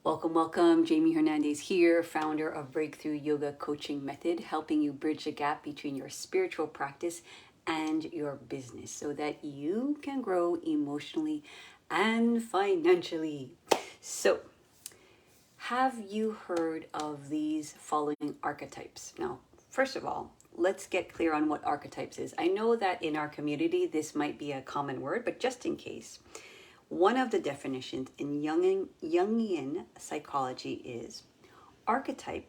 Welcome, welcome. Jamie Hernandez here, founder of Breakthrough Yoga Coaching Method, helping you bridge the gap between your spiritual practice and your business so that you can grow emotionally and financially. So, have you heard of these following archetypes? Now, first of all, let's get clear on what archetypes is. I know that in our community, this might be a common word, but just in case, one of the definitions in Jungian psychology is archetype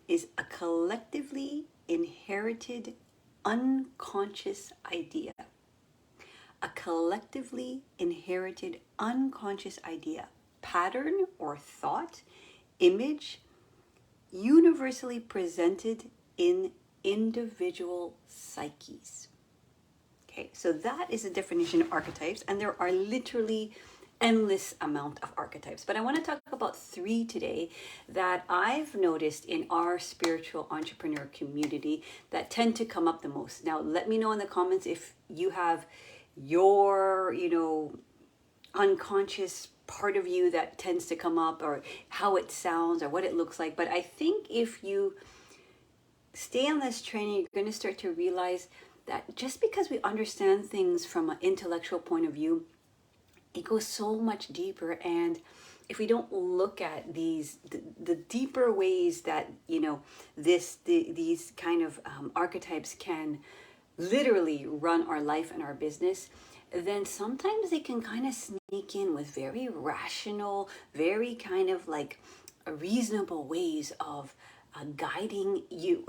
is a collectively inherited unconscious idea. A collectively inherited unconscious idea, pattern or thought, image, universally presented in individual psyches. Okay, so that is the definition of archetypes, and there are literally endless amount of archetypes. But I want to talk about 3 today that I've noticed in our spiritual entrepreneur community that tend to come up the most. Now, let me know in the comments if you have your, unconscious part of you that tends to come up, or how it sounds, or what it looks like. But I think if you stay on this training, you're going to start to realize that just because we understand things from an intellectual point of view, it goes so much deeper. And if we don't look at the deeper ways that these kind of archetypes can literally run our life and our business, then sometimes they can kind of sneak in with very rational, very kind of like reasonable ways of guiding you.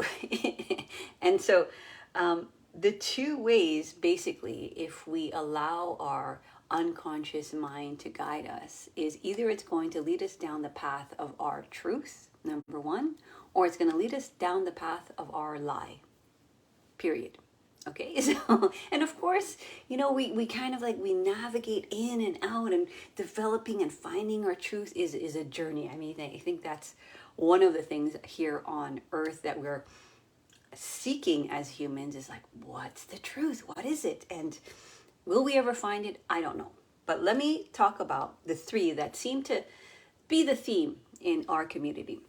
And so the 2 ways, basically, if we allow our unconscious mind to guide us, is either it's going to lead us down the path of our truth, number 1, or it's going to lead us down the path of our lie, period. Okay, so, and of course, we kind of like, we navigate in and out, and developing and finding our truth is a journey. I mean, I think that's one of the things here on earth that we're seeking as humans, is like, what's the truth? What is it? And will we ever find it? I don't know. But let me talk about the 3 that seem to be the theme in our community.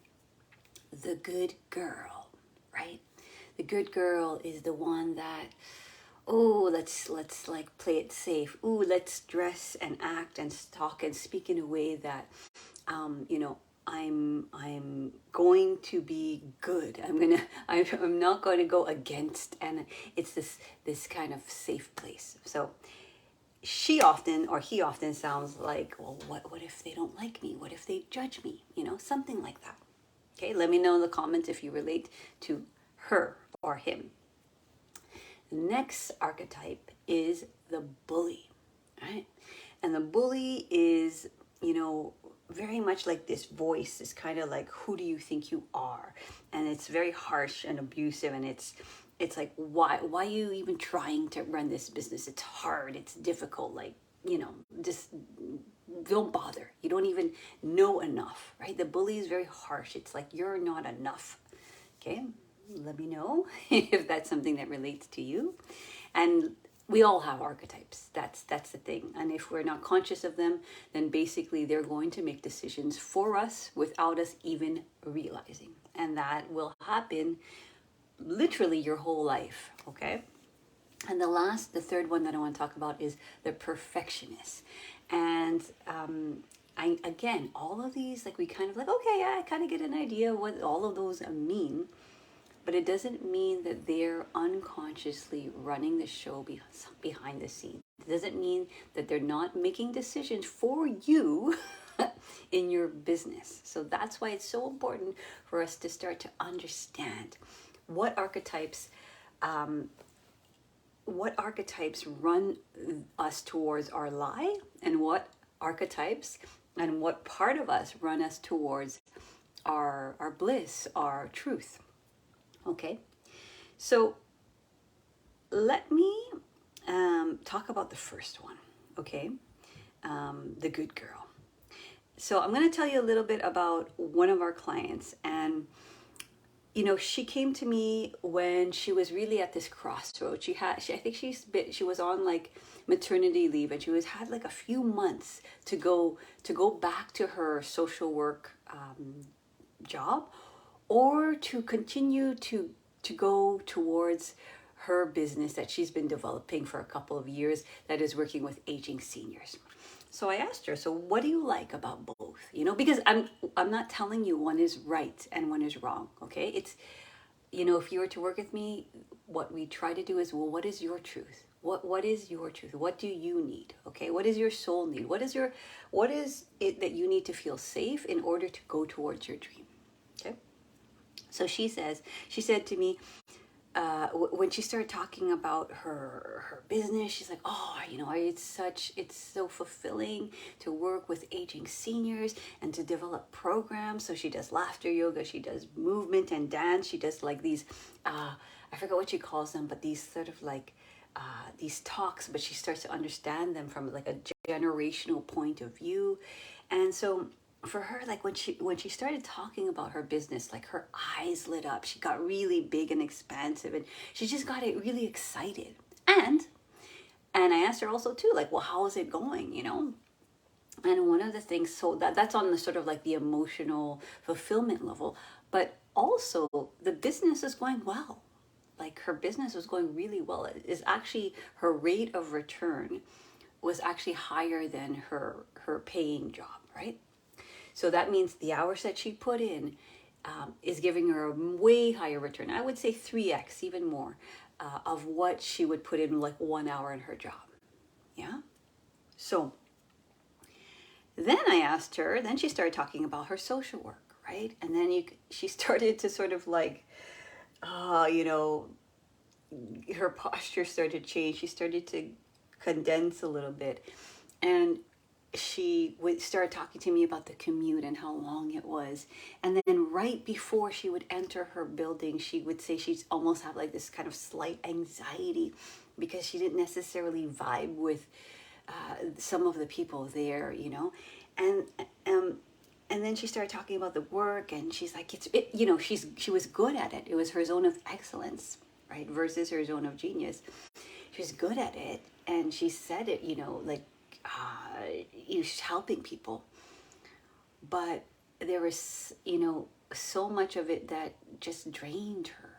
The good girl, right? The good girl is the one that, let's like play it safe. Let's dress and act and talk and speak in a way that I'm going to be good. I'm not going to go against, and it's this kind of safe place. So she often, or he often, sounds like, well, what if they don't like me? What if they judge me? Something like that. Okay, let me know in the comments if you relate to her or him. The next archetype is the bully, right? And the bully is, very much like this voice is kind of like, who do you think you are? And it's very harsh and abusive, and it's like, why are you even trying to run this business? It's hard, it's difficult, like, just don't bother. You don't even know enough, right? The bully is very harsh. It's like, you're not enough. Okay, let me know if that's something that relates to you. And we all have archetypes. That's the thing. And if we're not conscious of them, then basically they're going to make decisions for us without us even realizing. And that will happen literally your whole life, okay? And the 3rd one that I want to talk about is the perfectionist. And again, all of these, like, we kind of like, okay, yeah, I kind of get an idea what all of those mean. But it doesn't mean that they're unconsciously running the show behind the scenes. It doesn't mean that they're not making decisions for you in your business. So that's why it's so important for us to start to understand what archetypes run us towards our lie, and what archetypes and what part of us run us towards our bliss, our truth. Okay, so let me talk about the first one, okay, the good girl. So I'm going to tell you a little bit about one of our clients, and she came to me when she was really at this crossroads. I think she was on like maternity leave, and had like a few months to go back to her social work job, or to continue to go towards her business that she's been developing for a couple of years, that is working with aging seniors. So I asked her, so what do you like about both? Because I'm not telling you one is right and one is wrong, okay? It's, if you were to work with me, what we try to do is, well, what is your truth? What is your truth? What do you need? Okay? What is your soul need? What is it that you need to feel safe in order to go towards your dream? Okay? So she said to me, when she started talking about her business, she's like, oh, it's so fulfilling to work with aging seniors and to develop programs. So she does laughter yoga, she does movement and dance, she does like these, I forget what she calls them, but these sort of like these talks, but she starts to understand them from like a generational point of view. And so for her, like when she started talking about her business, like her eyes lit up, she got really big and expansive, and she just got it really excited. And I asked her also too, like, well, how is it going, and one of the things, so that's on the sort of like the emotional fulfillment level, but also the business is going well. Like her business was going really well. It is actually, her rate of return was actually higher than her paying job, right? So that means the hours that she put in is giving her a way higher return. I would say 3x, even more, of what she would put in like 1 hour in her job. Yeah. So then I asked her, then she started talking about her social work, right? And then she started to sort of like, her posture started to change. She started to condense a little bit. And she would start talking to me about the commute and how long it was. And then right before she would enter her building, she would say she'd almost have like this kind of slight anxiety because she didn't necessarily vibe with some of the people there, and and then she started talking about the work, and she's like, she was good at it. It was her zone of excellence, right, versus her zone of genius. She was good at it, and she said it, like, she's helping people, but there was, so much of it that just drained her.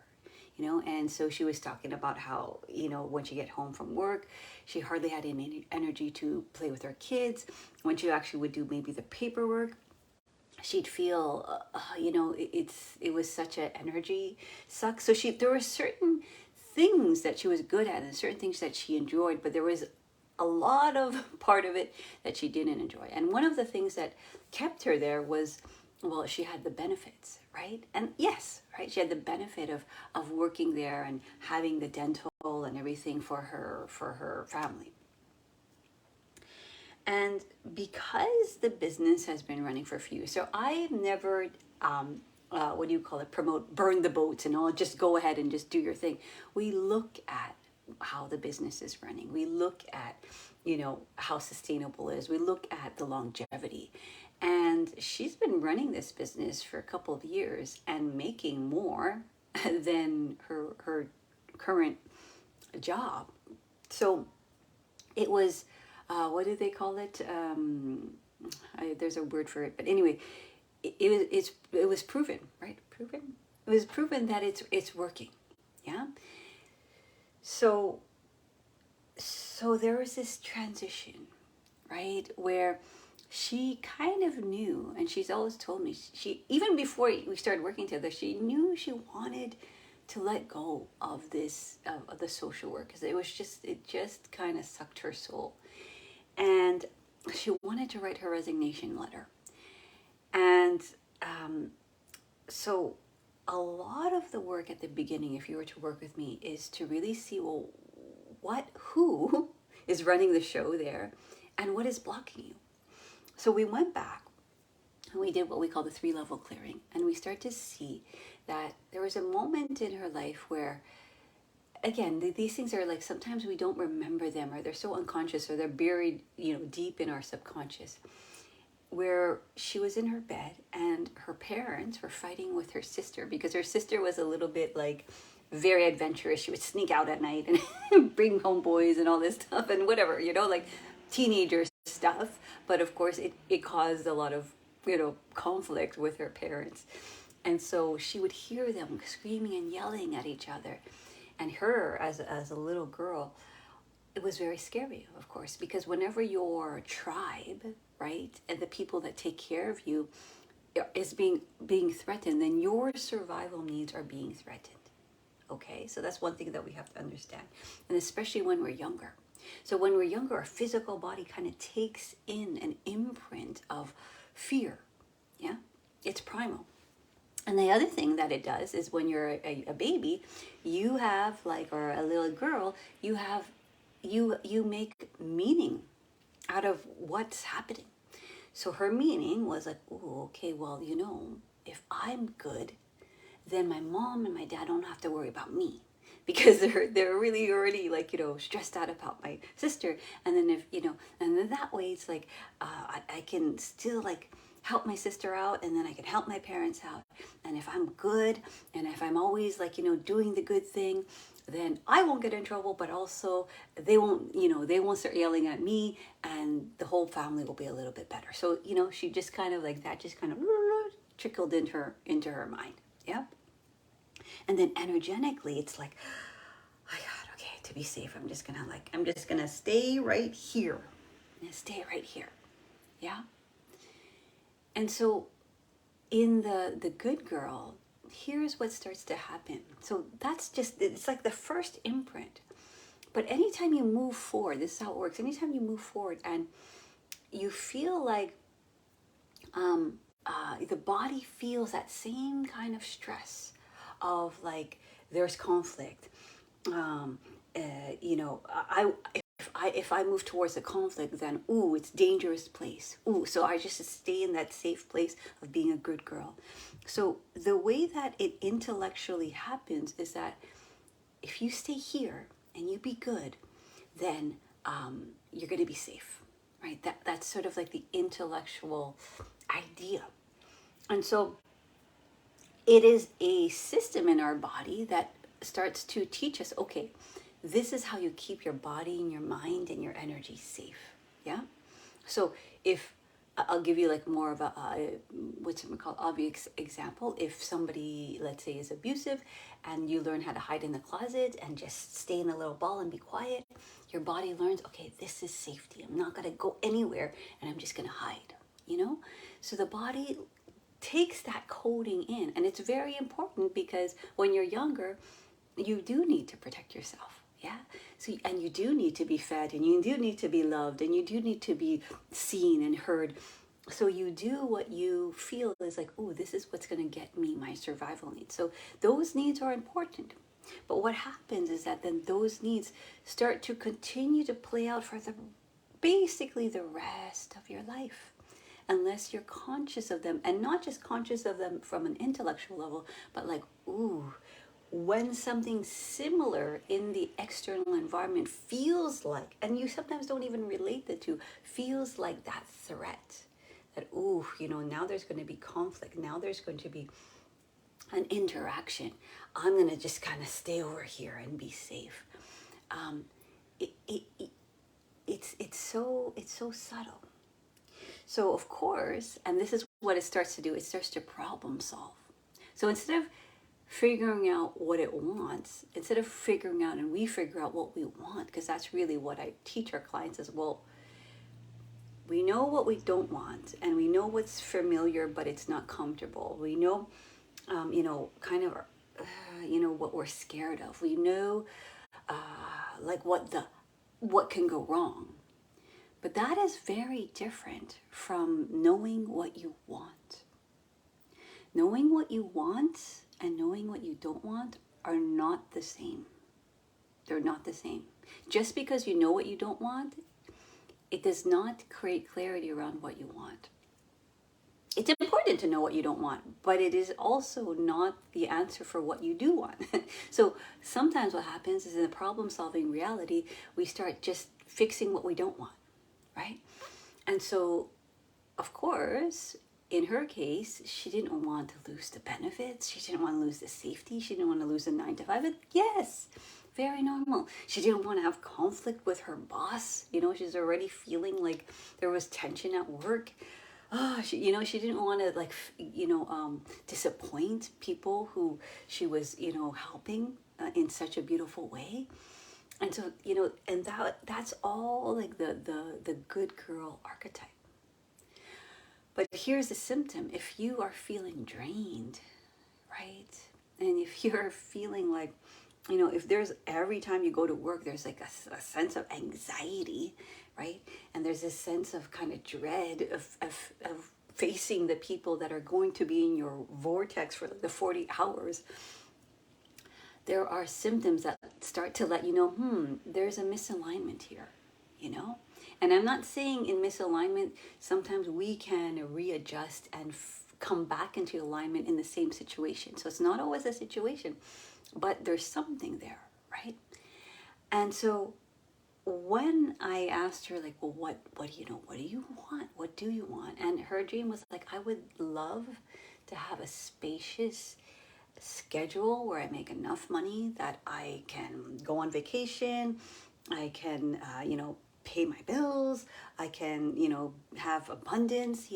And so she was talking about how, when she get home from work, she hardly had any energy to play with her kids. When she actually would do maybe the paperwork, she'd feel, it was such an energy suck. So there were certain things that she was good at and certain things that she enjoyed, but there was a lot of part of it that she didn't enjoy. And one of the things that kept her there was, well, she had the benefits, right? And yes, right, she had the benefit of working there and having the dental and everything for her family. And because the business has been running for a few years, so I've never, what do you call it, burn the boats and all, just go ahead and just do your thing. We look at how the business is running. We look at, how sustainable it is. We look at the longevity. And she's been running this business for a couple of years and making more than her current job. So it was, what do they call it? There's a word for it, but anyway, it was proven, right? Proven. It was proven that it's working. Yeah. So there was this transition, right, where she kind of knew, and she's always told me, she, even before we started working together, she knew she wanted to let go of this, of the social work, because it just kind of sucked her soul. And she wanted to write her resignation letter. And so a lot of the work at the beginning, if you were to work with me, is to really see, well, who is running the show there and what is blocking you. So we went back and we did what we call the 3-level clearing. And we start to see that there was a moment in her life where, again, these things are like, sometimes we don't remember them, or they're so unconscious, or they're buried, deep in our subconscious. where she was in her bed and her parents were fighting with her sister because her sister was a little bit like very adventurous. She would sneak out at night and bring home boys and all this stuff and whatever, like teenager stuff. But of course, it caused a lot of, conflict with her parents. And so she would hear them screaming and yelling at each other. And her, as a little girl, it was very scary, of course, because whenever your tribe, right, and the people that take care of you is being threatened, then your survival needs are being threatened. Okay, so that's one thing that we have to understand, and especially when we're younger. So when we're younger, our physical body kind of takes in an imprint of fear. Yeah, it's primal. And the other thing that it does is when you're a baby, you have or a little girl, you make meaning out of what's happening. So her meaning was like, oh, okay, well, if I'm good, then my mom and my dad don't have to worry about me because they're really already stressed out about my sister. And then and then that way it's like I can still help my sister out, and then I can help my parents out. And if I'm good, and if I'm always doing the good thing, then I won't get in trouble, but also they won't start yelling at me, and the whole family will be a little bit better. So, she just kind of that just kind of trickled into her mind. Yeah. And then energetically, it's like, oh my God, okay, to be safe, I'm just gonna stay right here. Stay right here. Yeah. And so in the good girl, here's what starts to happen. So it's like the first imprint. But anytime you move forward, this is how it works. Anytime you move forward and you feel like the body feels that same kind of stress of there's conflict. If I move towards the conflict, then it's dangerous place. So I just stay in that safe place of being a good girl. So the way that it intellectually happens is that if you stay here and you be good, then you're going to be safe, right? That's sort of like the intellectual idea. And so it is a system in our body that starts to teach us, okay, this is how you keep your body and your mind and your energy safe. Yeah. So if I'll give you more of a what's it called, obvious example. If somebody, let's say, is abusive, and you learn how to hide in the closet and just stay in a little ball and be quiet, your body learns, okay, this is safety. I'm not gonna go anywhere, and I'm just gonna hide. So the body takes that coding in, and it's very important because when you're younger, you do need to protect yourself. Yeah. So, and you do need to be fed, and you do need to be loved, and you do need to be seen and heard. So you do what you feel is this is what's going to get me my survival needs. So those needs are important. But what happens is that then those needs start to continue to play out for basically the rest of your life, unless you're conscious of them, and not just conscious of them from an intellectual level, but when something similar in the external environment feels like, and you sometimes don't even relate the two, feels like that threat, that, now there's going to be conflict, now there's going to be an interaction, I'm going to just kind of stay over here and be safe. It's so subtle. So of course, and this is what it starts to do, it starts to problem solve. So instead of figuring out what it wants, instead of figuring out, and we figure out what we want, because that's really what I teach our clients as well. We know what we don't want, and we know what's familiar, but it's not comfortable. We know, what we're scared of. We know, what can go wrong. But that is very different from knowing what you want. Knowing what you want and knowing what you don't want are not the same. They're not the same. Just because you know what you don't want, it does not create clarity around what you want. It's important to know what you don't want, but it is also not the answer for what you do want. So sometimes what happens is in the problem-solving reality, we start just fixing what we don't want, right? And so of course, in her case, she didn't want to lose the benefits. She didn't want to lose the safety. She didn't want to lose the 9 to 5. But yes, very normal. She didn't want to have conflict with her boss. She's already feeling like there was tension at work. She didn't want to disappoint people who she was, helping in such a beautiful way. And so, and that's all like the good girl archetype. But here's the symptom. If you are feeling drained, right? And if you're feeling like, if there's every time you go to work, there's like a sense of anxiety, right? And there's this sense of kind of dread of facing the people that are going to be in your vortex for the 40 hours, there are symptoms that start to let you know, there's a misalignment here, And I'm not saying in misalignment, sometimes we can readjust and come back into alignment in the same situation. So it's not always a situation, but there's something there, right? And so when I asked her, like, well, what do you know? What do you want? What do you want? And her dream was like, I would love to have a spacious schedule where I make enough money that I can go on vacation, I can, pay my bills, I can, have abundance,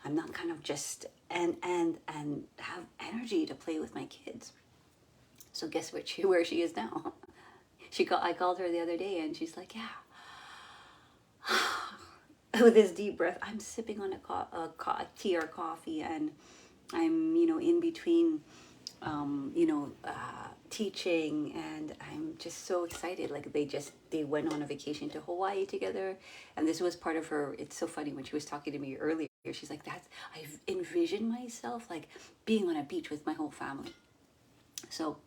I'm not kind of just, and have energy to play with my kids. So guess where she is now? I called her the other day and she's like, yeah. With this deep breath, I'm sipping on a tea or coffee, and I'm, in between, teaching, and I'm just so excited. Like they went on a vacation to Hawaii together, and this was part of her. It's so funny when she was talking to me earlier. She's like, I've envisioned myself like being on a beach with my whole family. So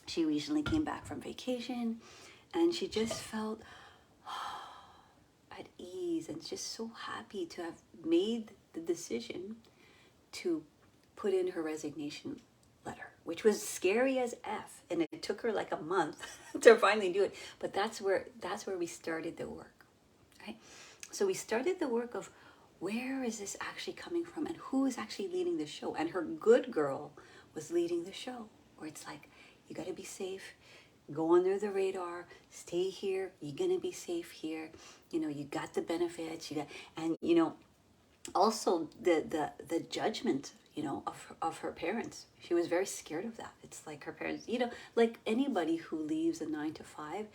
she recently came back from vacation, and she just felt at ease and just so happy to have made the decision to put in her resignation letter, which was scary as F, and it took her like a month to finally do it. But that's where we started the work, right? So we started the work of where is this actually coming from, and who is actually leading the show. And her good girl was leading the show, where it's like, you got to be safe, go under the radar, stay here, you're gonna be safe here, you got the benefits, and also the judgment, of her parents. She was very scared of that. It's like her parents, like anybody who leaves a 9 to 5,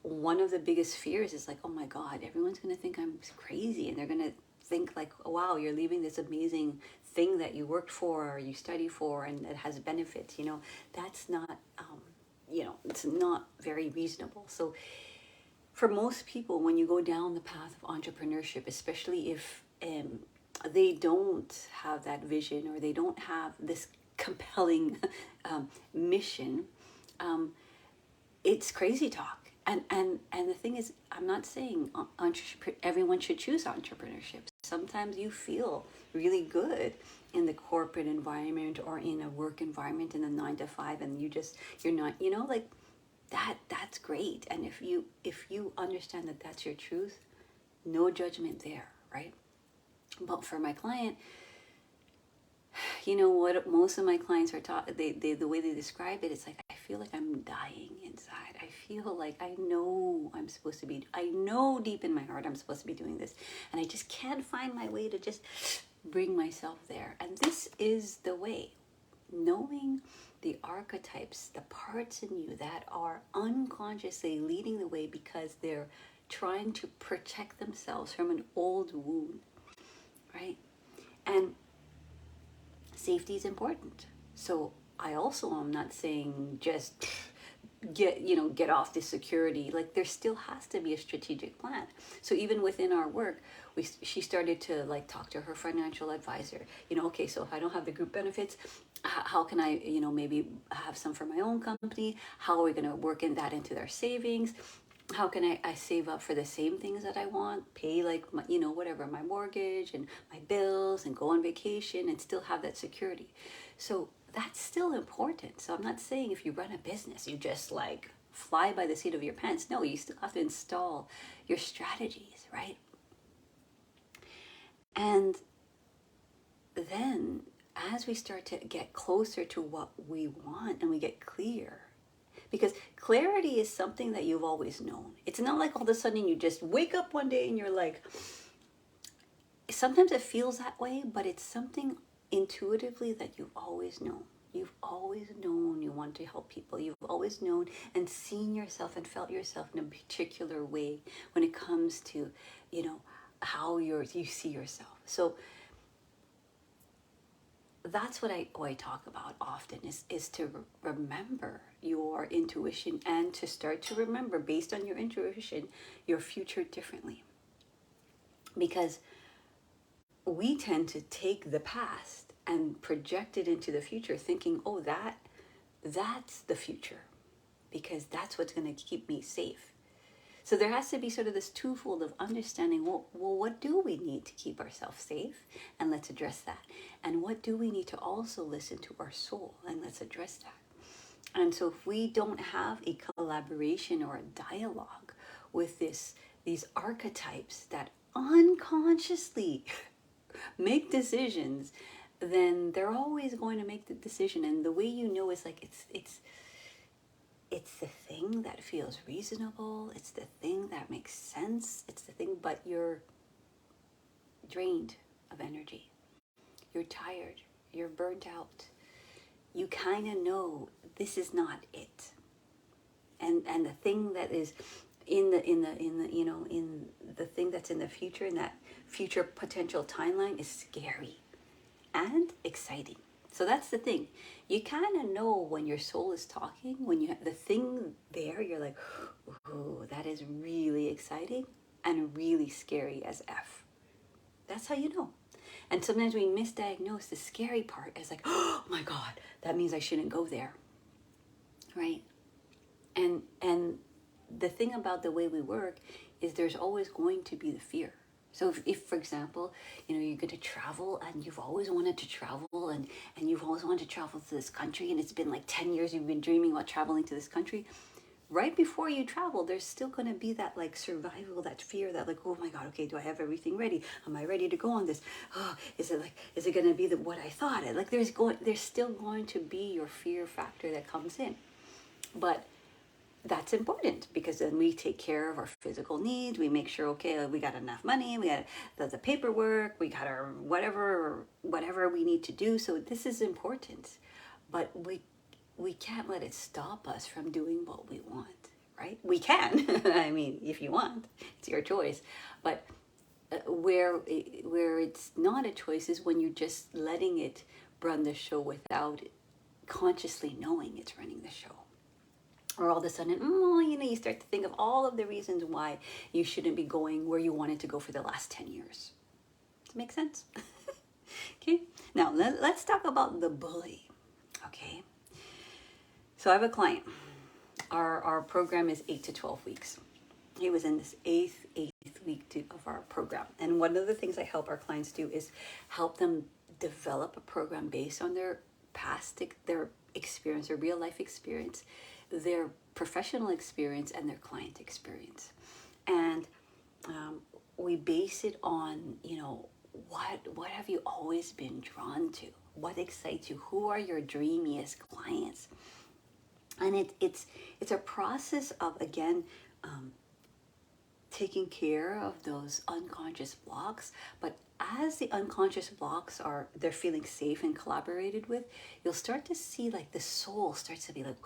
one of the biggest fears is like, oh my God, everyone's gonna think I'm crazy, and they're gonna think like, oh, wow, you're leaving this amazing thing that you worked for or you study for and it has benefits. That's not it's not very reasonable. So for most people, when you go down the path of entrepreneurship, especially if they don't have that vision, or they don't have this compelling mission, it's crazy talk. And the thing is, I'm not saying everyone should choose entrepreneurship. Sometimes you feel really good in the corporate environment or in a work environment in a 9 to 5, and you're not, like that's great. And if you understand that that's your truth, no judgment there, right? But for my client, what most of my clients are taught, the way they describe it, it's like, I feel like I'm dying inside. I feel like I know deep in my heart I'm supposed to be doing this, and I just can't find my way to just bring myself there. And this is the way, knowing the archetypes, the parts in you that are unconsciously leading the way because they're trying to protect themselves from an old wound, right? And safety is important. So I also am not saying just get off this security. Like, there still has to be a strategic plan. So even within our work, she started to like talk to her financial advisor. Okay, so if I don't have the group benefits, how can I maybe have some for my own company? How are we going to work in that into their savings? How can I save up for the same things that I want, pay like my, whatever, my mortgage and my bills, and go on vacation and still have that security? So that's still important. So I'm not saying if you run a business, you just like fly by the seat of your pants. No, you still have to install your strategies, right? And then as we start to get closer to what we want and we get clear, because clarity is something that you've always known. It's not like all of a sudden you just wake up one day and you're like, sometimes it feels that way, but it's something intuitively that you've always known. You've always known you want to help people. You've always known and seen yourself and felt yourself in a particular way when it comes to, you know, how you see yourself. So that's what I talk about often is to remember your intuition and to start to remember, based on your intuition, your future differently. Because we tend to take the past and project it into the future, thinking, oh, that's the future, because that's what's going to keep me safe. So there has to be sort of this twofold of understanding, well, what do we need to keep ourselves safe? And let's address that. And what do we need to also listen to our soul? And let's address that. And so if we don't have a collaboration or a dialogue with these archetypes that unconsciously make decisions, then they're always going to make the decision. And the way you know is like it's the thing that feels reasonable. It's the thing that makes sense. It's the thing, but you're drained of energy. You're tired. You're burnt out. You kind of know this is not it. And the thing that is in the thing that's in the future, in that future potential timeline, is scary and exciting. So that's the thing. You kind of know when your soul is talking, when you have the thing there, you're like, ooh, that is really exciting and really scary as F. That's how you know. And sometimes we misdiagnose the scary part as like, oh my God, that means I shouldn't go there. Right? And the thing about the way we work is there's always going to be the fear. So if for example, you're going to travel and you've always wanted to travel and you've always wanted to travel to this country, and it's been like 10 years you've been dreaming about traveling to this country, right before you travel, there's still going to be that like survival, that fear, that like, oh my God, okay, do I have everything ready? Am I ready to go on this? Oh, is it going to be what I thought? Like there's still going to be your fear factor that comes in. But that's important, because then we take care of our physical needs. We make sure, okay, we got enough money, we got the paperwork, we got our whatever we need to do. So this is important, but we can't let it stop us from doing what we want, right? We can. I mean, if you want, it's your choice. But where it's not a choice is when you're just letting it run the show without consciously knowing it's running the show. Or all of a sudden, you start to think of all of the reasons why you shouldn't be going where you wanted to go for the last 10 years. Does it make sense? Okay. Now, let's talk about the bully. Okay. So I have a client. Our program is 8 to 12 weeks. He was in this eighth week of our program. And one of the things I help our clients do is help them develop a program based on their past, their experience, their real life experience, their professional experience, and their client experience. And we base it on, what have you always been drawn to? What excites you? Who are your dreamiest clients? And it's a process of, again, taking care of those unconscious blocks. But as the unconscious blocks they're feeling safe and collaborated with, you'll start to see like the soul starts to be like,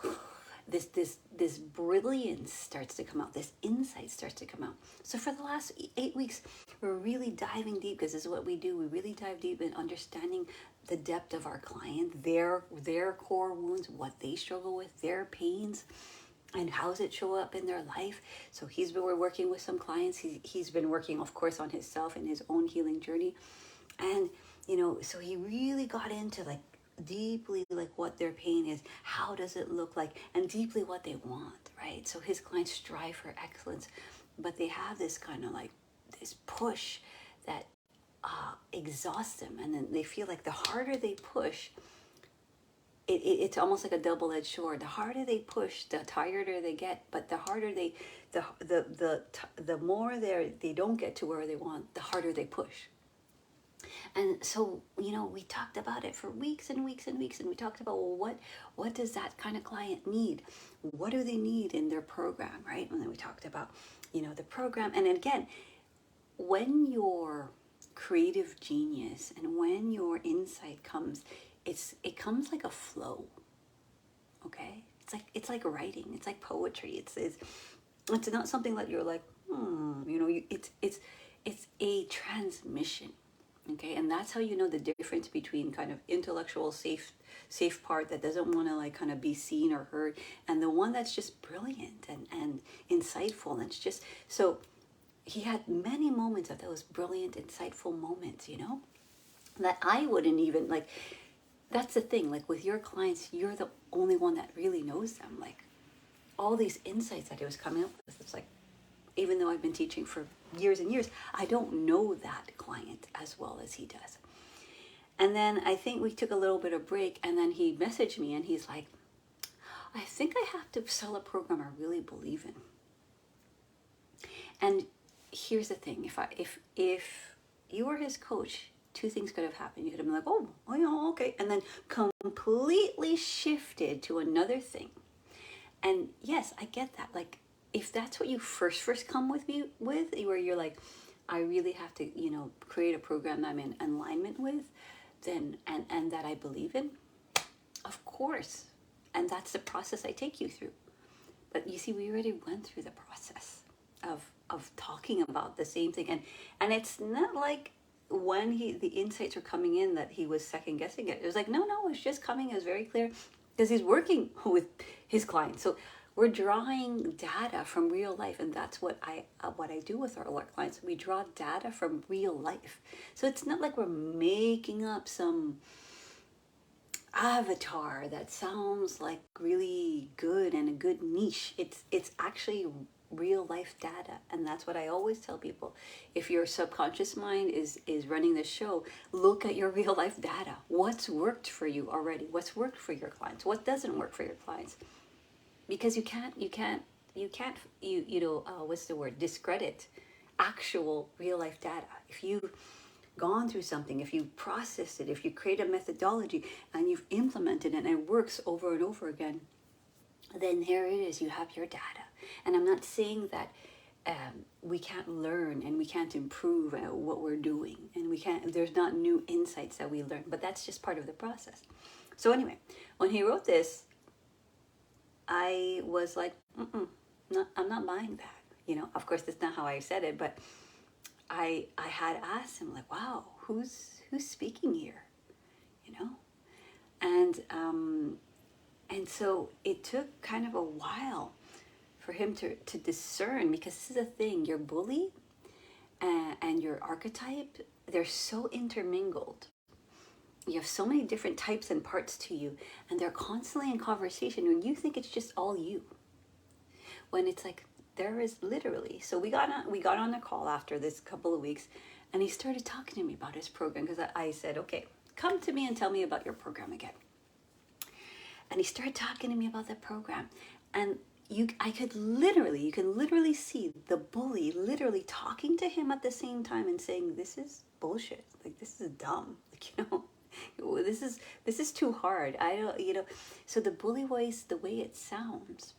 this brilliance starts to come out, this insight starts to come out. So for the last 8 weeks, we're really diving deep, because this is what we do. We really dive deep in understanding the depth of our client, their core wounds, what they struggle with, their pains, and how does it show up in their life. So we're working with some clients. He's been working, of course, on himself and his own healing journey. And, so he really got into like deeply like what their pain is, how does it look like, and deeply what they want, right? So his clients strive for excellence, but they have this kind of like this push that exhausts them. And then they feel like the harder they push, it's almost like a double-edged sword. The harder they push, the tireder they get. But the harder the more they don't get to where they want, the harder they push. And so, we talked about it for weeks and weeks and weeks, and we talked about, well, what does that kind of client need? What do they need in their program, right? And then we talked about, the program. And again, when your creative genius and when your insight comes, it comes like a flow, okay? It's like writing. It's like poetry. It's not something that you're like, it's a transmission. Okay, and that's how you know the difference between kind of intellectual safe part that doesn't want to like kind of be seen or heard, and the one that's just brilliant and insightful. And it's just so he had many moments of those brilliant, insightful moments, that I wouldn't even like. That's the thing, like with your clients, you're the only one that really knows them. Like all these insights that he was coming up with, it's like, even though I've been teaching for years and years, I don't know that client as well as he does. And then I think we took a little bit of break, and then he messaged me and he's like, I think I have to sell a program I really believe in. And here's the thing, if you were his coach, two things could have happened. You could have been like, oh yeah, okay, and then completely shifted to another thing. And yes, I get that. Like, if that's what you first come with me with, where you're like, I really have to, create a program that I'm in alignment with, then and that I believe in, of course. And that's the process I take you through. But you see, we already went through the process of talking about the same thing. And it's not like when the insights were coming in that he was second guessing it. It was like, no, it's just coming. It was very clear because he's working with his clients. So we're drawing data from real life, and that's what I do with our clients. We draw data from real life. So it's not like we're making up some avatar that sounds like really good and a good niche. It's actually real life data, and that's what I always tell people. If your subconscious mind is running the show, look at your real life data. What's worked for you already? What's worked for your clients? What doesn't work for your clients? Because you can't what's the word, discredit actual real life data. If you've gone through something, if you processed it, if you create a methodology and you've implemented it and it works over and over again, then here it is, you have your data. And I'm not saying that we can't learn and we can't improve what we're doing, and there's not new insights that we learn, but that's just part of the process. So anyway, when he wrote this, I was like, I'm not buying that. Of course, that's not how I said it, but I had asked him, like, wow, who's speaking here? And so it took kind of a while for him to discern, because this is a thing, your bully and your archetype, they're so intermingled. You have so many different types and parts to you, and they're constantly in conversation when you think it's just all you, when it's like there is literally. So we got on the call after this couple of weeks, and he started talking to me about his program, because I said, okay, come to me and tell me about your program again. And he started talking to me about the program, and you can literally see the bully literally talking to him at the same time and saying, this is bullshit, like this is dumb, like, this is too hard. I don't, so the bully voice, the way it sounds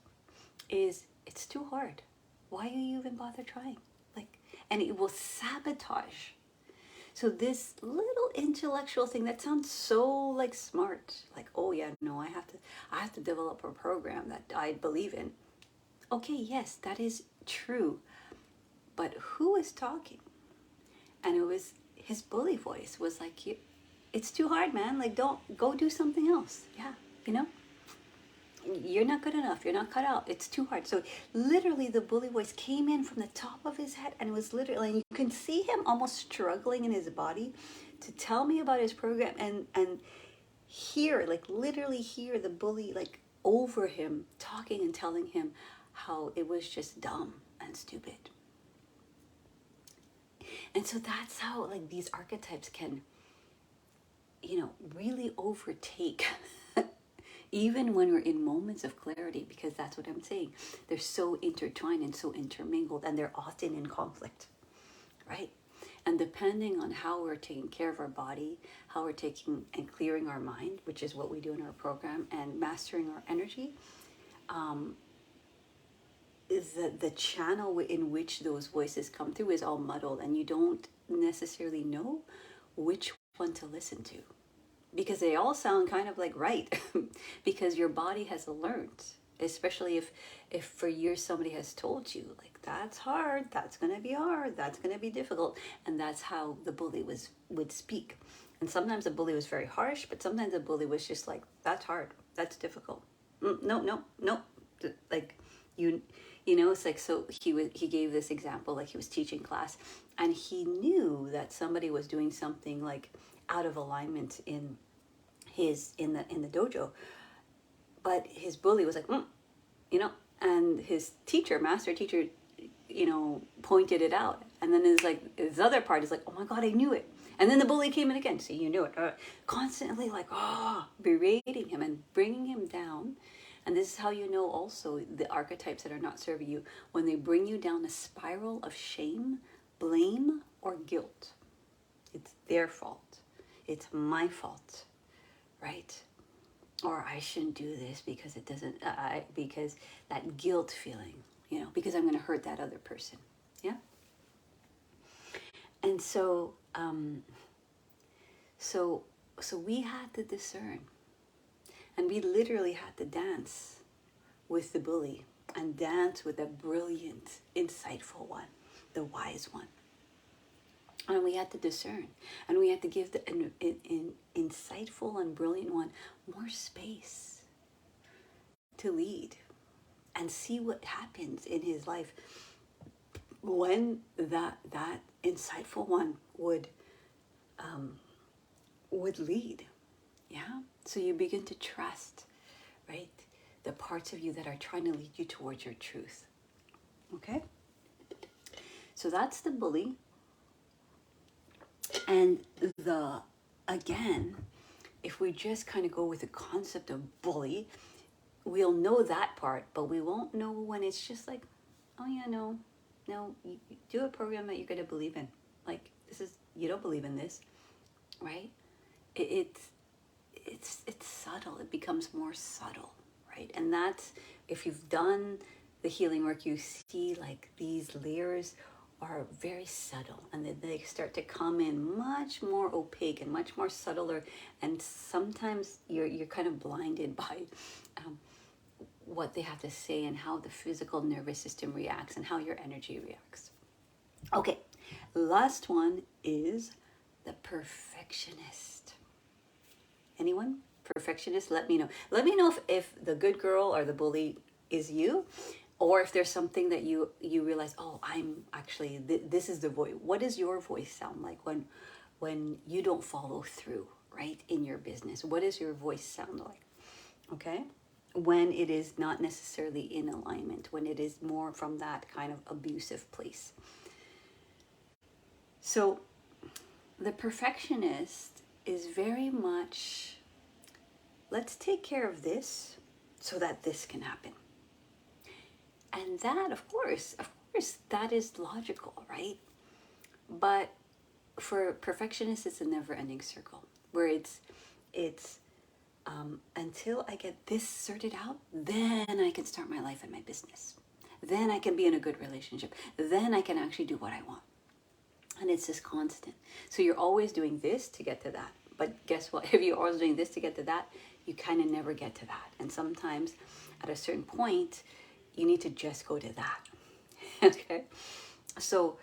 is, it's too hard. Why do you even bother trying? Like, and it will sabotage. So this little intellectual thing that sounds so like smart, like, oh yeah, no, I have to develop a program that I believe in. Okay, yes, that is true. But who is talking? And it was his bully voice was like, it's too hard, man. Like, don't go do something else. Yeah, you're not good enough. You're not cut out. It's too hard. So literally the bully voice came in from the top of his head, and it was literally, and you can see him almost struggling in his body to tell me about his program, and hear, like literally hear the bully like over him talking and telling him how it was just dumb and stupid. And so that's how like these archetypes can, really overtake even when we're in moments of clarity, because that's what I'm saying. They're so intertwined and so intermingled, and they're often in conflict, right? And depending on how we're taking care of our body, how we're taking and clearing our mind, which is what we do in our program, and mastering our energy, is that the channel in which those voices come through is all muddled, and you don't necessarily know which one to listen to, because they all sound kind of like right, because your body has learned, especially if for years somebody has told you like, that's hard, that's going to be hard, that's going to be difficult, and that's how the bully would speak. And sometimes the bully was very harsh, but sometimes the bully was just like, that's hard, that's difficult, no, no, no, like you know, it's like, so he gave this example, like he was teaching class, and he knew that somebody was doing something like out of alignment in the dojo, but his bully was like, you know, and his master teacher, you know, pointed it out, and then it's like his other part is like, oh my god, I knew it, and then the bully came in again, see, you knew it, constantly like, berating him and bringing him down. And this is how you know also the archetypes that are not serving you, when they bring you down a spiral of shame, blame, or guilt. It's their fault. It's my fault, right? Or I shouldn't do this because it doesn't, because that guilt feeling, you know, because I'm going to hurt that other person. Yeah. And so, so we had to discern. And we literally had to dance with the bully and dance with the brilliant, insightful one, the wise one. And we had to discern. And we had to give the insightful and brilliant one more space to lead and see what happens in his life when that insightful one would lead. Yeah. So you begin to trust, right, the parts of you that are trying to lead you towards your truth. Okay? So that's the bully. And again, if we just kind of go with the concept of bully, we'll know that part, but we won't know when it's just like, oh yeah, no, you do a program that you're going to believe in. Like, you don't believe in this, right? It's subtle. It becomes more subtle, right? And that's, if you've done the healing work, you see like these layers are very subtle, and then they start to come in much more opaque and much more subtler, and sometimes you're kind of blinded by what they have to say and how the physical nervous system reacts and how your energy reacts. Okay, last one is the perfectionist. Anyone? Perfectionist? Let me know. Let me know if the good girl or the bully is you, or if there's something that you realize, oh, I'm actually, this is the voice. What does your voice sound like when you don't follow through, right, in your business? What does your voice sound like? Okay? When it is not necessarily in alignment, when it is more from that kind of abusive place. So the perfectionist is very much, let's take care of this so that this can happen. And that, of course, that is logical, right? But for perfectionists, it's a never-ending circle where it's until I get this sorted out, then I can start my life and my business. Then I can be in a good relationship. Then I can actually do what I want. And it's this constant. So you're always doing this to get to that. But guess what? If you're always doing this to get to that, you kind of never get to that. And sometimes at a certain point, you need to just go to that. Okay? So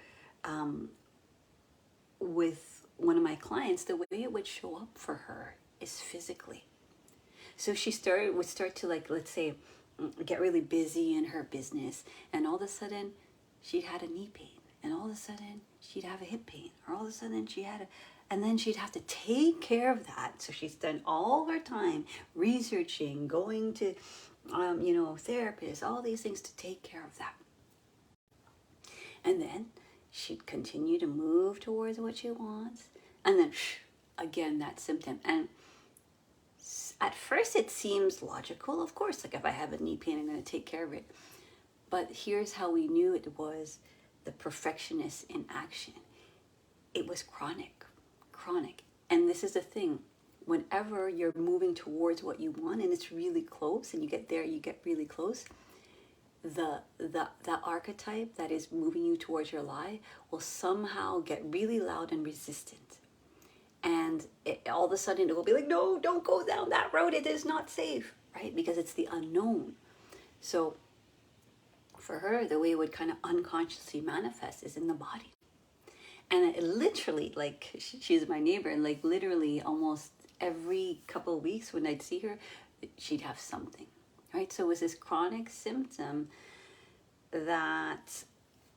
with one of my clients, the way it would show up for her is physically. So she would start to, like, let's say, get really busy in her business, and all of a sudden she'd had a knee pain, and all of a sudden she'd have a hip pain, or all of a sudden and then she'd have to take care of that. So she'd spend all her time researching, going to therapists, all these things to take care of that. And then she'd continue to move towards what she wants, and then again that symptom. And at first it seems logical, of course, like if I have a knee pain, I'm going to take care of it. But here's how we knew it was the perfectionist in action. it was chronic. And this is the thing, whenever you're moving towards what you want and it's really close and you get there, you get really close, the archetype that is moving you towards your lie will somehow get really loud and resistant. And all of a sudden it will be like, no, don't go down that road. It is not safe, right? Because it's the unknown. So for her, the way it would kind of unconsciously manifest is in the body. And it literally, like, she's my neighbor, and like literally almost every couple of weeks when I'd see her, she'd have something, right? So it was this chronic symptom that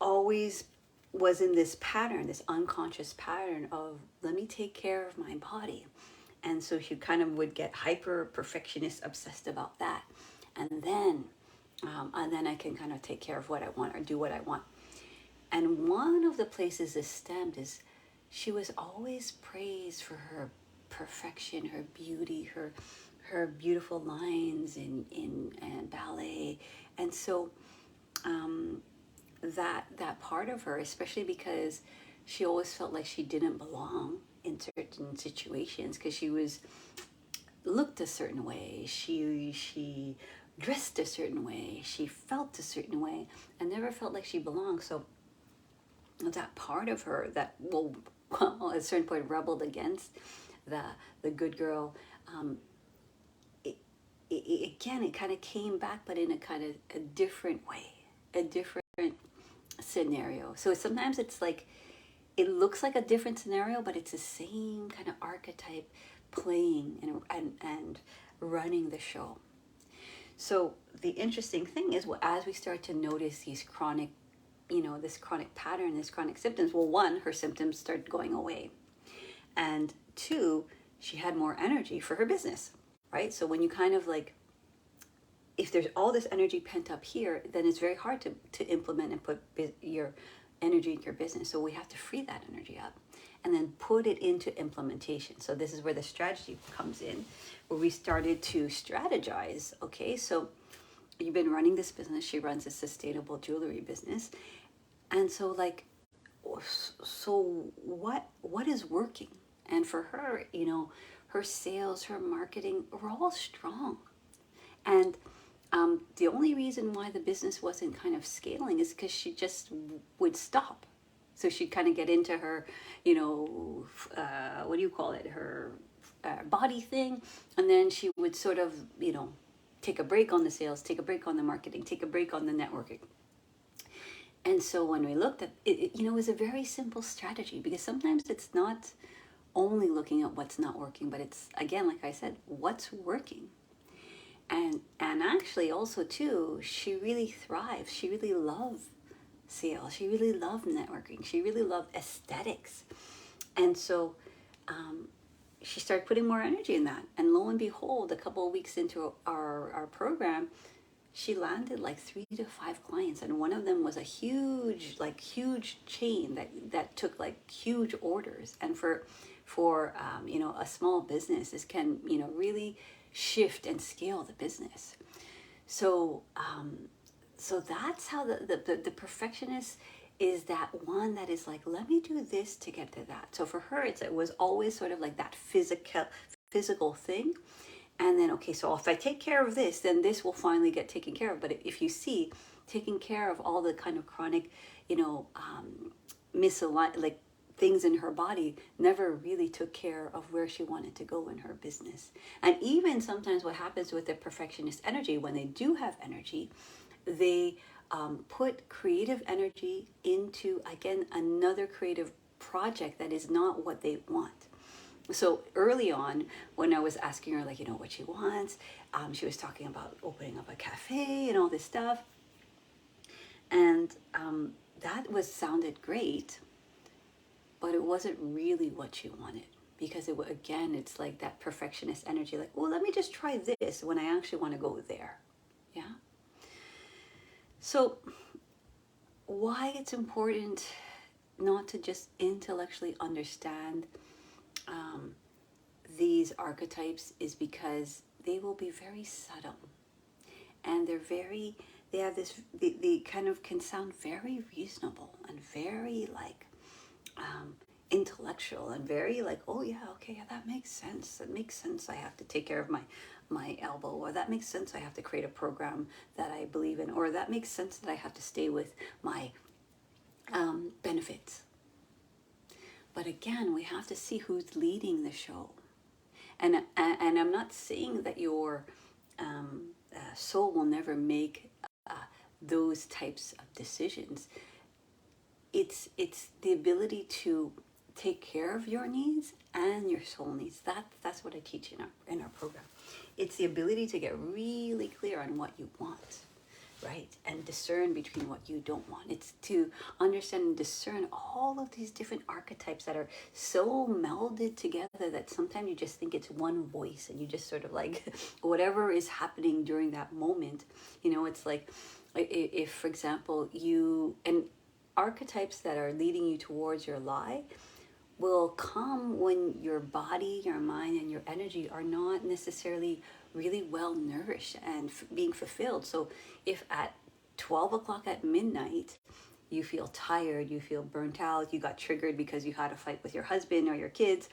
always was in this pattern, this unconscious pattern of, let me take care of my body. And so she kind of would get hyper perfectionist, obsessed about that. And then I can kind of take care of what I want or do what I want. And one of the places this stemmed is she was always praised for her perfection, her beauty, her beautiful lines in ballet. And so that part of her, especially because she always felt like she didn't belong in certain situations because she was looked a certain way, she dressed a certain way, she felt a certain way, and never felt like she belonged. So that part of her that will, well, at a certain point rebelled against the good girl, again, it kind of came back, but in a kind of a different way, a different scenario. So sometimes it's like, it looks like a different scenario, but it's the same kind of archetype playing and running the show. So the interesting thing is, well, as we start to notice these chronic, this chronic pattern, this chronic symptoms, well, one, her symptoms started going away. And two, she had more energy for her business, right? So when you kind of like, if there's all this energy pent up here, then it's very hard to implement and put your energy in your business. So we have to free that energy up and then put it into implementation. So this is where the strategy comes in, where we started to strategize. Okay, so you've been running this business. She runs a sustainable jewelry business. And so like, so what is working? And for her, her sales, her marketing were all strong. And the only reason why the business wasn't kind of scaling is because she just would stop. So she'd kind of get into her, what do you call it? Her body thing. And then she would sort of, take a break on the sales, take a break on the marketing, take a break on the networking. And so when we looked at it, it was a very simple strategy, because sometimes it's not only looking at what's not working, but it's, again, like I said, what's working. And actually also too, she really thrives. She really loved sales. She really loved networking. She really loved aesthetics. And so she started putting more energy in that. And lo and behold, a couple of weeks into our program, she landed like 3 to 5 clients. And one of them was a huge chain that took like huge orders. And for a small business, this can, really shift and scale the business. So so that's how the perfectionist is, that one that is like, let me do this to get to that. So for her, it was always sort of like that physical thing. And then, okay, so if I take care of this, then this will finally get taken care of. But if you see, taking care of all the kind of chronic, misaligned, like things in her body, never really took care of where she wanted to go in her business. And even sometimes what happens with the perfectionist energy, when they do have energy, they put creative energy into, again, another creative project that is not what they want. So early on, when I was asking her, like, what she wants, she was talking about opening up a cafe and all this stuff. And that sounded great, but it wasn't really what she wanted, because it's like that perfectionist energy, like, well, let me just try this when I actually want to go there. Yeah. So why it's important not to just intellectually understand these archetypes is because they will be very subtle, and they have this, they kind of can sound very reasonable and very like intellectual and very like, oh yeah, okay, yeah, that makes sense. That makes sense. I have to take care of my elbow, or that makes sense. I have to create a program that I believe in, or that makes sense that I have to stay with my benefits. But again, we have to see who's leading the show. And I'm not saying that your soul will never make those types of decisions. It's the ability to take care of your needs and your soul needs. That's what I teach in our program. It's the ability to get really clear on what you want, right? And discern between what you don't want. It's to understand and discern all of these different archetypes that are so melded together that sometimes you just think it's one voice, and you just sort of like whatever is happening during that moment. It's like if for example and archetypes that are leading you towards your lie will come when your body, your mind, and your energy are not necessarily really well nourished and being fulfilled. So if at 12 o'clock at midnight you feel tired, you feel burnt out, you got triggered because you had a fight with your husband or your kids,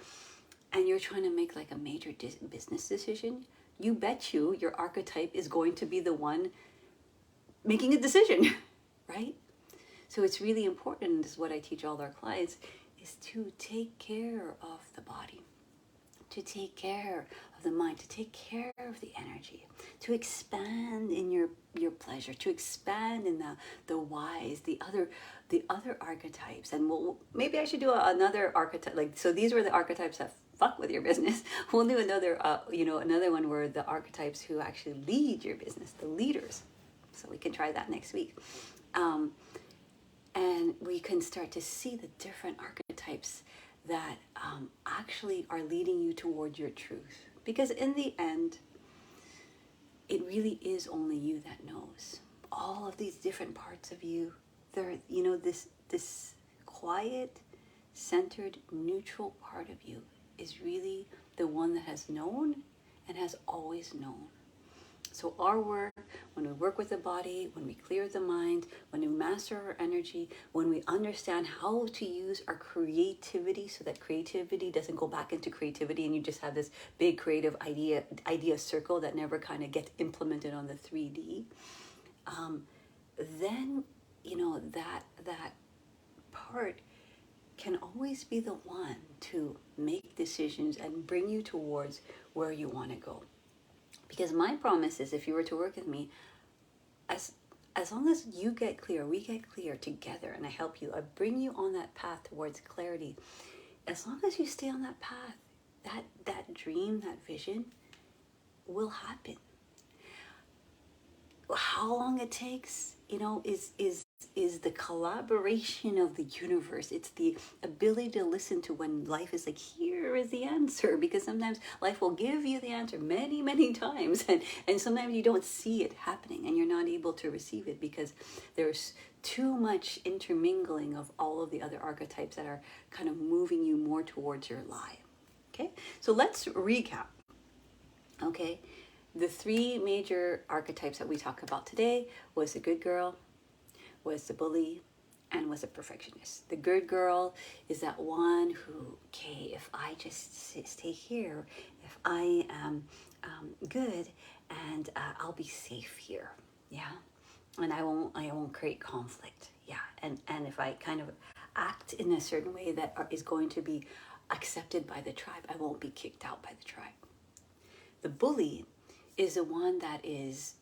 and you're trying to make like a major business decision, you bet your archetype is going to be the one making a decision, right? So it's really important, and this is what I teach all our clients, is to take care of the body, to take care of the mind, to take care of the energy, to expand in your pleasure, to expand in the whys, the other archetypes. And maybe I should do another archetype. Like, so these were the archetypes that fuck with your business. We'll do another another one where the archetypes who actually lead your business, the leaders. So we can try that next week. And we can start to see the different archetypes that actually are leading you toward your truth. Because in the end, it really is only you that knows. All of these different parts of you, they're, this quiet, centered, neutral part of you is really the one that has known and has always known. So our work, when we work with the body, when we clear the mind, when we master our energy, when we understand how to use our creativity so that creativity doesn't go back into creativity and you just have this big creative idea circle that never kind of gets implemented on the 3D, then, that part can always be the one to make decisions and bring you towards where you want to go. Because my promise is, if you were to work with me, as long as you get clear, we get clear together, and I help you, I bring you on that path towards clarity. As long as you stay on that path, that dream, that vision will happen. How long it takes, is the collaboration of the universe. It's the ability to listen to when life is like, here is the answer, because sometimes life will give you the answer many, many times, and sometimes you don't see it happening and you're not able to receive it because there's too much intermingling of all of the other archetypes that are kind of moving you more towards your lie. Okay, so let's recap. Okay, the three major archetypes that we talked about today was the good girl, was the bully, and was a perfectionist. The good girl is that one who, okay, if I just stay here, if I am good, and I'll be safe here, yeah, and I won't create conflict, yeah, and if I kind of act in a certain way that is going to be accepted by the tribe, I won't be kicked out by the tribe. The bully is the one that is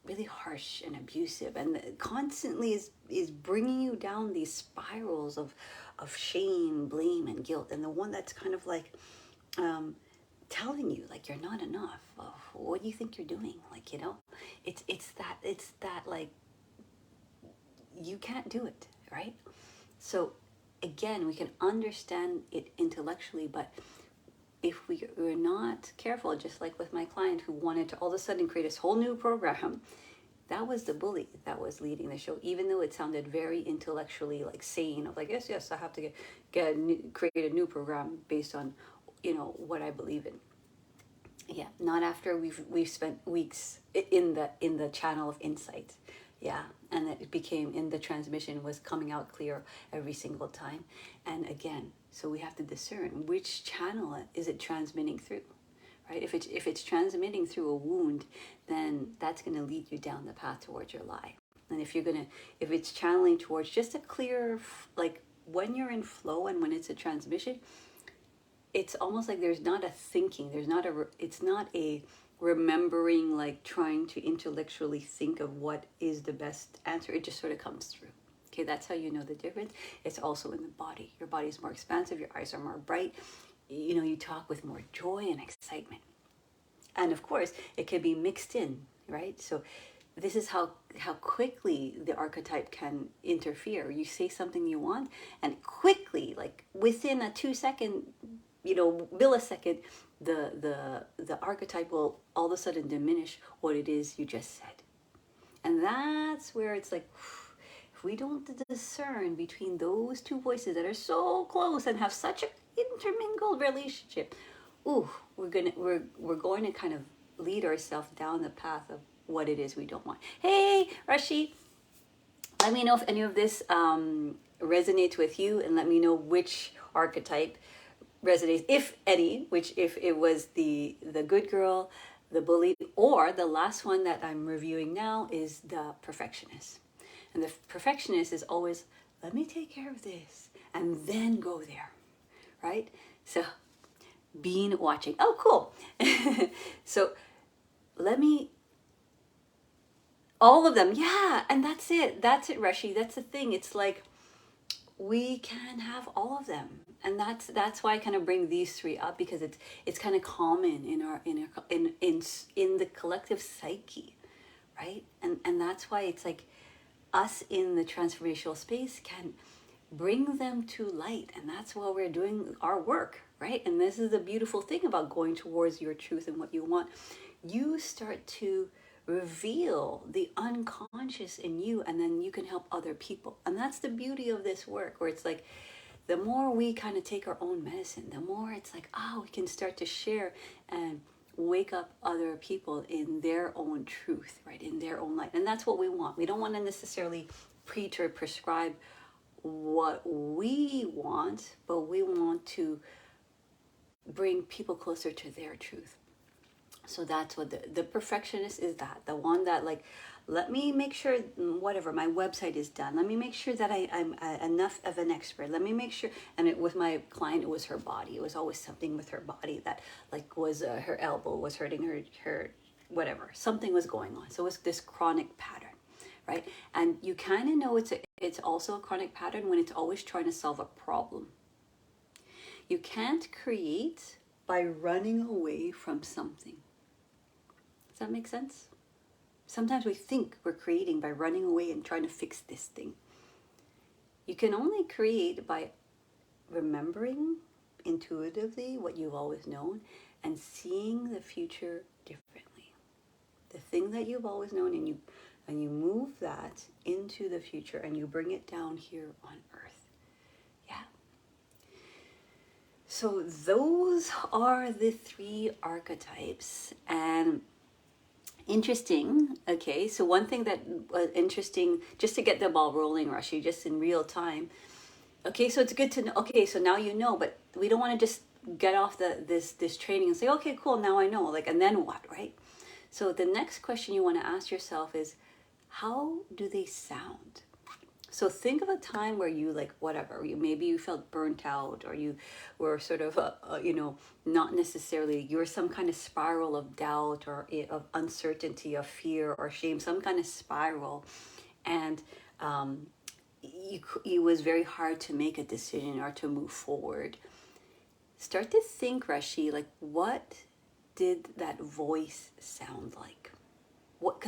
really harsh and abusive and constantly is bringing you down these spirals of shame, blame, and guilt. And the one that's kind of like telling you like you're not enough. Oh, what do you think you're doing? Like, it's that like you can't do it, right? So again, we can understand it intellectually, but if we're not careful, just like with my client who wanted to all of a sudden create this whole new program, that was the bully that was leading the show, even though it sounded very intellectually like sane, of like, yes, I have to create a new program based on, what I believe in. Yeah, not after we've spent weeks in the channel of insight, Yeah, and it became in the transmission was coming out clear every single time. And again, so we have to discern which channel is it transmitting through, right? If it's transmitting through a wound, then that's going to lead you down the path towards your lie. And if it's channeling towards just a clear, like when you're in flow and when it's a transmission, it's almost like there's not a thinking, it's not a remembering, like trying to intellectually think of what is the best answer. It just sort of comes through. Okay, that's how you know the difference. It's also in the body. Your body is more expansive, your eyes are more bright, you talk with more joy and excitement. And of course, it can be mixed in, right? So this is how quickly the archetype can interfere. You say something you want, and quickly, like within a 2 second, millisecond, the archetype will all of a sudden diminish what it is you just said. And that's where it's like, if we don't discern between those two voices that are so close and have such an intermingled relationship, we're going to kind of lead ourselves down the path of what it is we don't want. Hey, Rashi, let me know if any of this resonates with you, and let me know which archetype resonates, if any, if it was the good girl, the bully, or the last one that I'm reviewing now is the perfectionist. And the perfectionist is always, let me take care of this and then go there, right? So watching. Oh, cool. So all of them. Yeah. And that's it, Rashi. That's the thing. It's like, we can have all of them. And that's why I kind of bring these three up, because it's kind of common in the collective psyche, right? And that's why it's like us in the transformational space can bring them to light, and that's why we're doing our work, right? And this is the beautiful thing about going towards your truth and what you want. You start to reveal the unconscious in you, and then you can help other people. And that's the beauty of this work, where it's like, the more we kind of take our own medicine, the more it's like, we can start to share and wake up other people in their own truth, right? In their own light. And that's what we want. We don't want to necessarily preach or prescribe what we want, but we want to bring people closer to their truth. So that's what the perfectionist is, that the one that, like, let me make sure whatever, my website is done, let me make sure that I'm enough of an expert, let me make sure. And with my client, it was her body. It was always something with her body that, like, was her elbow was hurting, her whatever, something was going on. So it was this chronic pattern, right? And you kind of know it's also a chronic pattern when it's always trying to solve a problem. You can't create by running away from something. Does that make sense? Sometimes we think we're creating by running away and trying to fix this thing. You can only create by remembering intuitively what you've always known and seeing the future differently. The thing that you've always known, and you move that into the future and you bring it down here on earth. Yeah. So those are the 3 archetypes. And interesting. Okay, so one thing that was interesting, just to get the ball rolling, Rashi, just in real time. Okay, so it's good to know. Okay, so now you know, but we don't want to just get off this training and say, okay, cool, now I know. Like, and then what, right? So the next question you want to ask yourself is, how do they sound? So think of a time where you, like, whatever, maybe you felt burnt out, or you were sort of, not necessarily, you were some kind of spiral of doubt or of uncertainty, of fear or shame, some kind of spiral. And it was very hard to make a decision or to move forward. Start to think, Rashi, like, what did that voice sound like? What,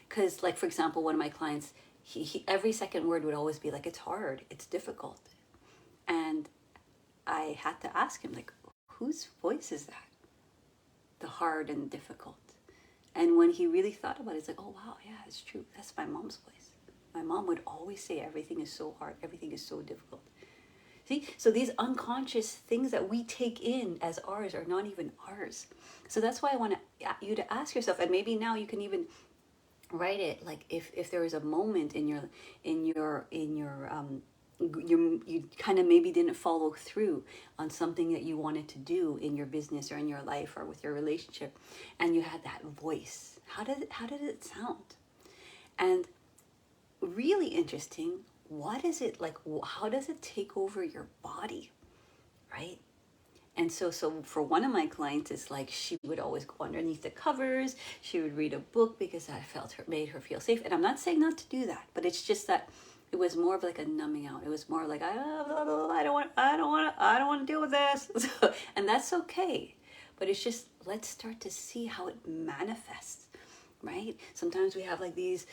because like, for example, one of my clients, he every second word would always be like, it's hard, it's difficult. And I had to ask him, like, whose voice is that? The hard and difficult. And when he really thought about it, it's like, oh wow, yeah, it's true. That's my mom's voice. My mom would always say everything is so hard, everything is so difficult. See, so these unconscious things that we take in as ours are not even ours. So that's why I want you to ask yourself, and maybe now you can even write it. Like if there was a moment in your you kind of maybe didn't follow through on something that you wanted to do in your business or in your life or with your relationship, and you had that voice. How did it sound? And really interesting, what is it like? How does it take over your body, right? And so for one of my clients, it's like she would always go underneath the covers. She would read a book because that made her feel safe. And I'm not saying not to do that, but it's just that it was more of like a numbing out. It was more like I don't want to deal with this, and that's okay. But it's just, let's start to see how it manifests, right? Sometimes we have like these,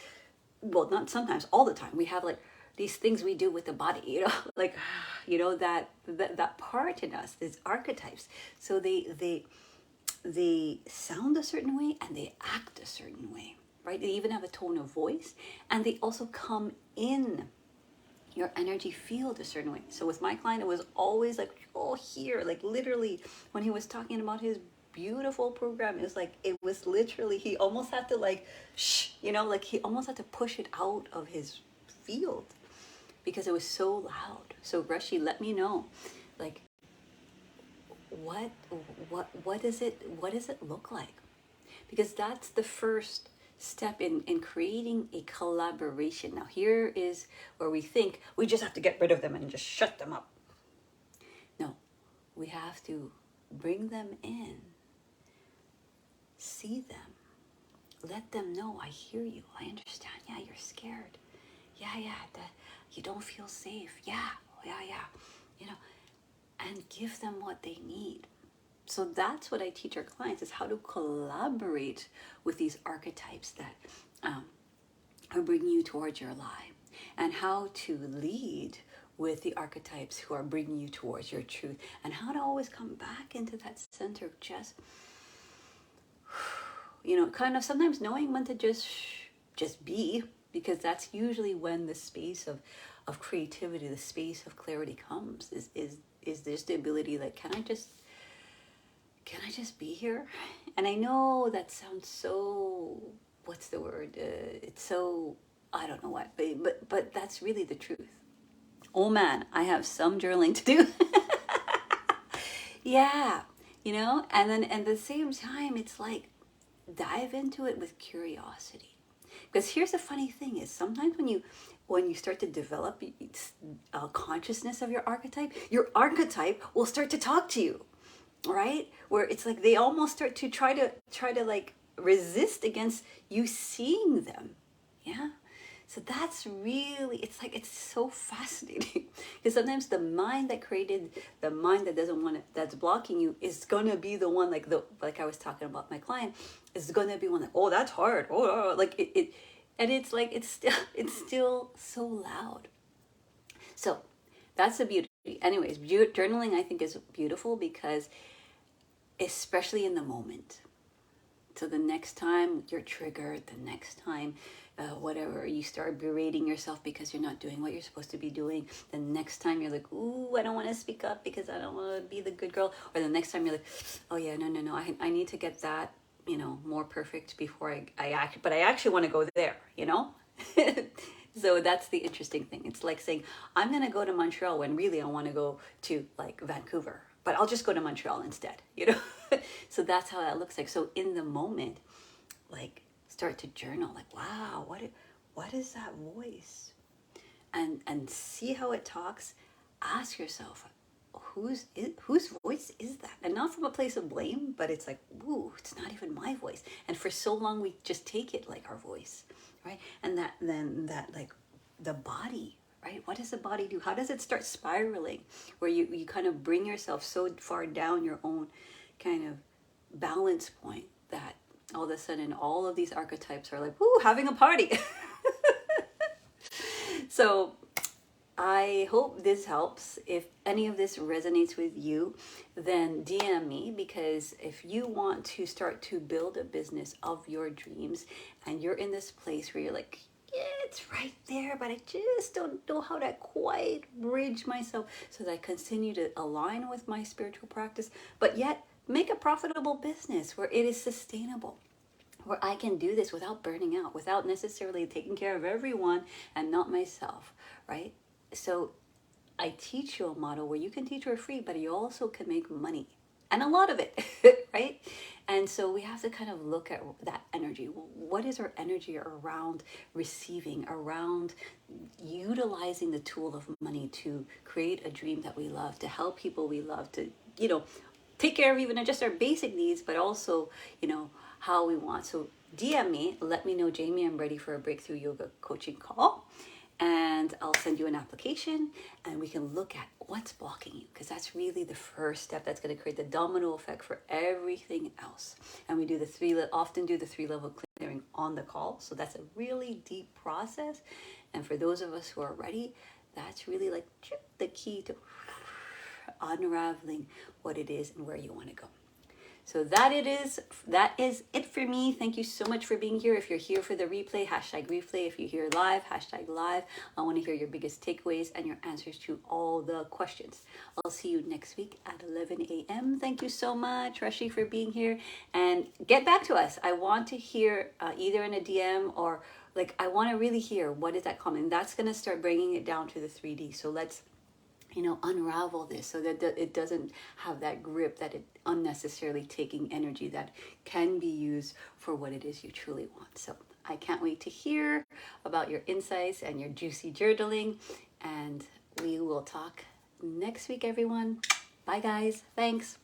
well, not sometimes, all the time, we have like these things we do with the body, like, that part in us, these archetypes. So they sound a certain way and they act a certain way, right? They even have a tone of voice, and they also come in your energy field a certain way. So with my client, it was always like, oh, here, like literally when he was talking about his beautiful program, it was literally, he almost had to like, shh, like he almost had to push it out of his field because it was so loud. So Rashi, let me know, like, what does it look like? Because that's the first step in creating a collaboration. Now here is where we think we just have to get rid of them and just shut them up. No, we have to bring them in, see them, let them know, I hear you, I understand, yeah, you're scared, yeah, you don't feel safe, yeah, and give them what they need. So that's what I teach our clients, is how to collaborate with these archetypes that are bringing you towards your lie, and how to lead with the archetypes who are bringing you towards your truth, and how to always come back into that center of just, kind of sometimes knowing when to just be, because that's usually when the space of creativity, the space of clarity comes, is there's the ability, like, can I just be here? And I know that sounds so, what's the word? It's so, I don't know what, but that's really the truth. Oh man, I have some journaling to do. Yeah, and then at the same time, it's like, dive into it with curiosity. Because here's the funny thing is, sometimes when you start to develop consciousness of your archetype will start to talk to you, right? Where it's like they almost start to try to like resist against you seeing them. Yeah. So that's really, it's so fascinating, because sometimes the mind that doesn't want it, that's blocking you, is gonna be the one, like I was talking about my client, is gonna be one like, oh, that's hard, like it and it's like, it's still so loud. So that's the beauty. Anyways, journaling, I think, is beautiful, because especially in the moment. So the next time you're triggered, the next time, whatever, you start berating yourself because you're not doing what you're supposed to be doing. The next time you're like, ooh, I don't want to speak up because I don't want to be the good girl. Or the next time you're like, oh yeah, no, I need to get that, more perfect before I act. But I actually want to go there, So that's the interesting thing. It's like saying, I'm going to go to Montreal when really I want to go to like Vancouver, but I'll just go to Montreal instead, So that's how that looks like. So in the moment, like, start to journal, like, wow, what is that voice? And see how it talks. Ask yourself, whose voice is that? And not from a place of blame, but it's like, ooh, it's not even my voice. And for so long we just take it like our voice, right? And that like the body, right? What does the body do? How does it start spiraling, where you kind of bring yourself so far down your own kind of balance point that all of a sudden all of these archetypes are like, woo, having a party. So I hope this helps. If any of this resonates with you, then DM me, because if you want to start to build a business of your dreams, and you're in this place where you're like, yeah, it's right there, but I just don't know how to quite bridge myself so that I continue to align with my spiritual practice, but yet make a profitable business where it is sustainable, where I can do this without burning out, without necessarily taking care of everyone and not myself, right? So I teach you a model where you can teach for free, but you also can make money, and a lot of it, right? And so we have to kind of look at that energy. What is our energy around receiving, around utilizing the tool of money to create a dream that we love, to help people we love, to, take care of even just our basic needs, but also, how we want. So DM me, let me know, Jamie, I'm ready for a breakthrough yoga coaching call. And I'll send you an application and we can look at what's blocking you, because that's really the first step that's going to create the domino effect for everything else. And we do often do the 3-level clearing on the call. So that's a really deep process. And for those of us who are ready, that's really like the key to unraveling what it is and where you want to go. So that is it for me. Thank you so much for being here. If you're here for the replay, #replay. If you're here live, #live. I want to hear your biggest takeaways and your answers to all the questions. I'll see you next week at 11 a.m. Thank you so much, Rashi, for being here. And get back to us. I want to hear either in a DM or I want to really hear what is that comment. That's going to start bringing it down to the 3D. So let's unravel this so that it doesn't have that grip, that it unnecessarily taking energy that can be used for what it is you truly want. So I can't wait to hear about your insights and your juicy journaling, and we will talk next week, everyone. Bye, guys. Thanks.